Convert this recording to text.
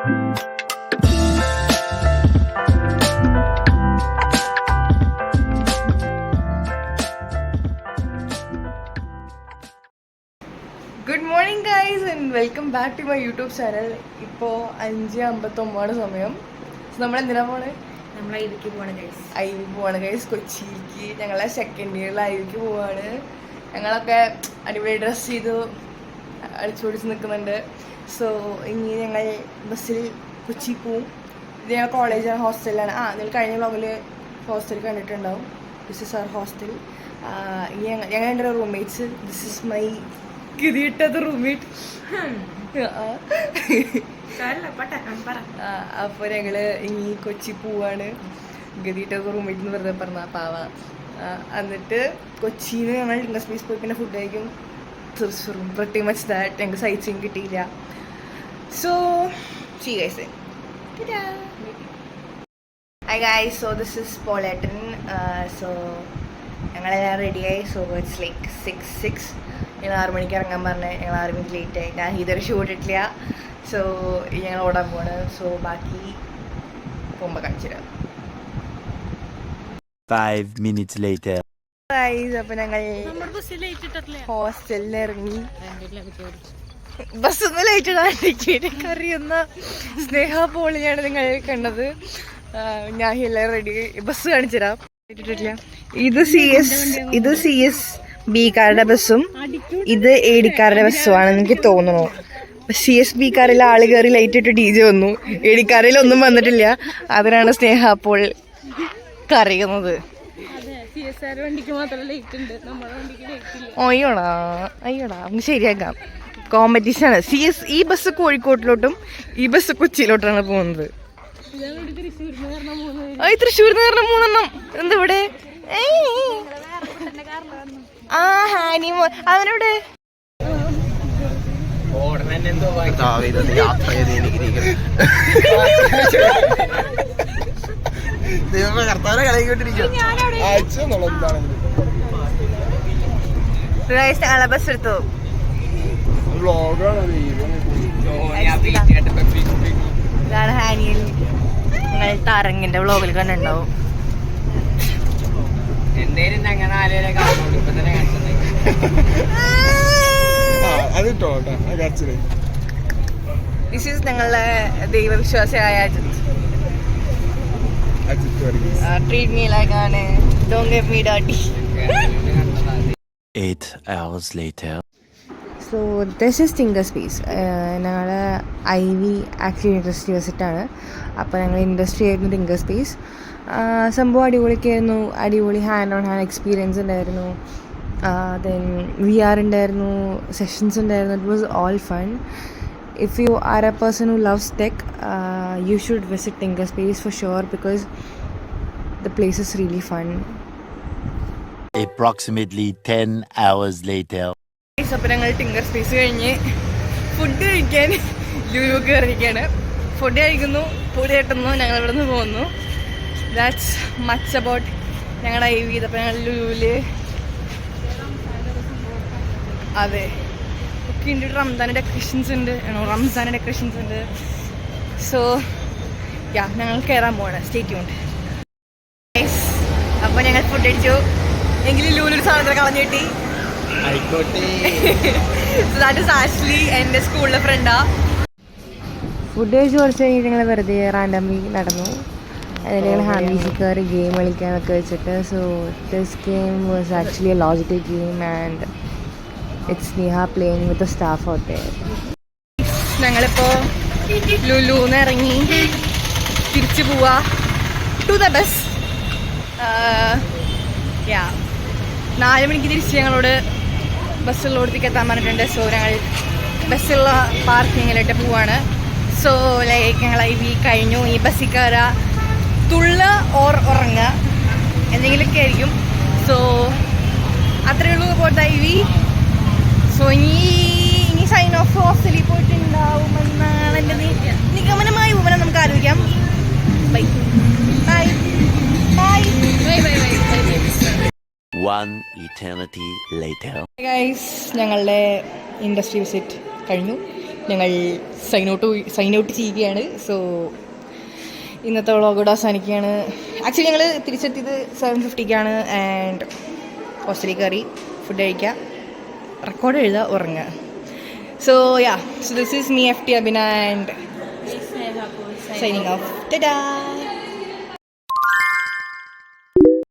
Good morning guys and welcome back to my YouTube channel. ഇപ്പോൾ 5:59 സമയം. നമ്മൾ എന്തിനാ പോണേ? നമ്മൾ ഐവിക്ക് പോവാണ് ഗൈസ്, കൊച്ചിയിലേക്ക്. ഞങ്ങളെ സെക്കൻഡ് ഇയറിൽ ഐവിക്ക് പോവാണ്. ഞങ്ങളൊക്കെ അടിപൊളി ഡ്രസ്സ് ചെയ്തു അടിച്ചു പൊടിച്ച് നിൽക്കുന്നുണ്ട്. സോ ഇനി ഞങ്ങൾ ബസ്സിൽ കൊച്ചി പോവും. ഇത് ഞങ്ങൾ കോളേജാണ്, ഹോസ്റ്റലിലാണ്. നിങ്ങൾ കഴിഞ്ഞ വ്ളോഗിൽ ഹോസ്റ്റൽ കണ്ടിട്ടുണ്ടാവും. This is our hostel. ഇനി ഞങ്ങൾ എൻ്റെ റൂംമേറ്റ്സ്. ദിസ് ഇസ് മൈ കിരീട്ടത് റൂംമേറ്റ്. അപ്പോൾ ഞങ്ങള് ഇനി കൊച്ചി പോവാണ്. ഗതിയിട്ടത് റൂംമേറ്റ് എന്ന് വെറുതെ പറഞ്ഞ പാവ. എന്നിട്ട് കൊച്ചിയിൽ നിന്ന് ഞങ്ങൾ ഡിന്നർ സ്പേസ് പോയി പിന്നെ ഫുഡ് കഴിക്കും. തൃശ്ശൂരും പ്രട്ടി മച്ച് ദാറ്റ്. ഞങ്ങൾക്ക് സൈറ്റ് സീൻ കിട്ടിയില്ല. So see you guys then. Hi guys, so this is Pauletan. So ഞങ്ങളെല്ലാം റെഡിയായി. സോ ഇറ്റ്സ് ലൈക്ക് 6 ഞങ്ങൾ 6 മണിക്ക് ഇറങ്ങാൻ പറഞ്ഞേ. ഞങ്ങൾ 6 മിനിറ്റ് ലേറ്റായി. ഞാൻ ഇതൊരു ഷൂട്ട് ഇട്ടില്ല. സോ ഞങ്ങൾ ഓടാൻ പോവാണ്. സോ ബാക്കി പോകുമ്പോൾ കാണിച്ചു തരാം. 5 minutes later. അപ്പോൾ ഞങ്ങൾ ഹോസ്റ്റലിൽ ഇറങ്ങി. ബസ്സൊന്നും ലേറ്റ് ഇടാണ്ടിരിക്കും. അറിയുന്ന സ്നേഹ പോളിയാണ് നിങ്ങൾ കണ്ടത്. ഞാൻ എല്ലാം റെഡി. ബസ് കാണിച്ചു തരാം. ഇത് സി എസ് ബിക്കാരുടെ ബസ്സും ഇത് എ ഡിക്കാരുടെ ബസ്സുമാണ് എനിക്ക് തോന്നുന്നു. സി എസ് ബിക്കാരിൽ ആള് കയറി ലൈറ്റ് ഇട്ട് ഡി ജെ വന്നു. എ ഡിക്കാരിൽ ഒന്നും വന്നിട്ടില്ല. അതിനാണ് സ്നേഹ അപ്പോൾ കറിയുന്നത്. അയ്യോടാ നമുക്ക് ശരിയാക്കാം. കോമ്പറ്റീഷനാണ്. ഈ ബസ് കോഴിക്കോട്ടിലോട്ടും ഈ ബസ് കൊച്ചിയിലോട്ടാണ് പോകുന്നത്. തൃശ്ശൂരിൽ നിന്ന് പറഞ്ഞ 3 എണ്ണം എന്താ ഇവിടെ? ഹാനിമോൻ അവനോട് ബസ് എടുത്തു. ഇതാണ് ഹാനിയൽ. നിങ്ങൾ തരങ്ങിന്റെ വ്ളോഗിൽ കണ്ടുണ്ടാവും. ദിസ് ഈസ് ഞങ്ങളുടെ ദൈവവിശ്വാസിയായ അജിത്. ട്രീറ്റ് മീ ലൈക്ക് ആണ്. Don't give me dirty. 8 hours later. So this is tinker space. ഞങ്ങൾ IV ആക്ച്വലി ഇൻഡസ്ട്രി വിസിറ്റാണ്. അപ്പോൾ ഞങ്ങൾ ഇൻഡസ്ട്രി ആയിരുന്നു ടിങ്കർ സ്പേസ്. സംഭവം അടിപൊളിയൊക്കെയായിരുന്നു. അടിപൊളി ഹാൻഡ് ഓൺ ഹാൻഡ് എക്സ്പീരിയൻസ് ഉണ്ടായിരുന്നു. ദെൻ VR ഉണ്ടായിരുന്നു, സെഷൻസ് ഉണ്ടായിരുന്നു. It was all fun. If you are A person who loves tech, you should visit tinker space for sure because the place is really fun. Approximately 10 hours later. അപ്പോൾ ഞങ്ങൾ tinker space കഴിഞ്ഞ് food കഴിക്കാൻ Lulu കയറിയിരിക്കുകയാണ്. Food കഴിക്കുന്നു, പൊടി കെട്ടുന്നു, ഞങ്ങൾ ഇവിടെ നിന്ന് പോകുന്നു. ദാറ്റ്സ് മച്ച് അബൌട്ട് ഞങ്ങളുടെ IV. അപ്പോൾ ഞങ്ങൾ ലുലുവില് അതെ ഒക്കെ ഉണ്ട്. റംസാൻ്റെ ഡെക്കറേഷൻസ് ഉണ്ട്. സോ ഞങ്ങൾ കയറാൻ പോവാണ്. Stay tuned. അപ്പോൾ ഞങ്ങൾ ഫുഡ് കഴിച്ചു. എങ്കിലും ലുലുവിൽ സാധനത്തിൽ കളഞ്ഞു കിട്ടി. ആഷ്ലി എൻ്റെ സ്കൂളിലെ ഫ്രണ്ടാ. ഫുഡ് കഴിച്ച് കുറച്ച് കഴിഞ്ഞിട്ട് ഞങ്ങൾ വെറുതെ റാൻഡംലി നടന്നു. അതിൽ ഞങ്ങൾ ഹാൻഡീസിൽ കയറി ഗെയിം കളിക്കാനൊക്കെ വെച്ചിട്ട്. So this game was actually a logical game and it's Sneha playing with the staff out there. ഞങ്ങളിപ്പോൾ ലുലുന്ന് ഇറങ്ങി തിരിച്ചു പോവാ ടു ദ ബസ്. 4 മണിക്ക് തിരിച്ച് ഞങ്ങളോട് ബസ്സുള്ളോടത്തേക്ക് എത്താൻ പറഞ്ഞിട്ടുണ്ട്. സോ ഞങ്ങൾ ബസ്സുള്ള പാർക്കിങ്ങിലോട്ട് പോവാണ്. സോ ലൈക്ക് ഞങ്ങൾ IV കഴിഞ്ഞു. ഈ ബസ്സിൽ കയറുക, തുള്ള ഓർ ഉറങ്ങുക എന്തെങ്കിലുമൊക്കെ ആയിരിക്കും. സോ അത്രയേ ഉള്ളൂ പോലത്തെ IV. സോ ഇനി സൈൻ ഓഫ് ഹോസ്റ്റലിൽ പോയിട്ടുണ്ടാവുമെന്നാണ് എൻ്റെ നിഗമനമായ ഊമനം. നമുക്ക് ആലോചിക്കാം. Bye bye bye bye bye bye. One eternity later. Guys, ഞങ്ങളുടെ ഇൻഡസ്ട്രി വിസിറ്റ് കഴിഞ്ഞു. ഞങ്ങൾ സൈൻ ഔട്ട് ചെയ്യുകയാണ്. സോ ഇന്നത്തെ വ്ളോഗ് കൂടെ അവസാനിക്കുകയാണ്. ആക്ച്വലി ഞങ്ങൾ തിരിച്ചെത്തിയത് 7:50 ആൻഡ് ഹോസ്റ്റലിൽ കയറി ഫുഡ് കഴിക്കുക, റെക്കോർഡ് എഴുതുക, ഉറങ്ങുക. So this is me FT Abhina and signing off. Ta-da!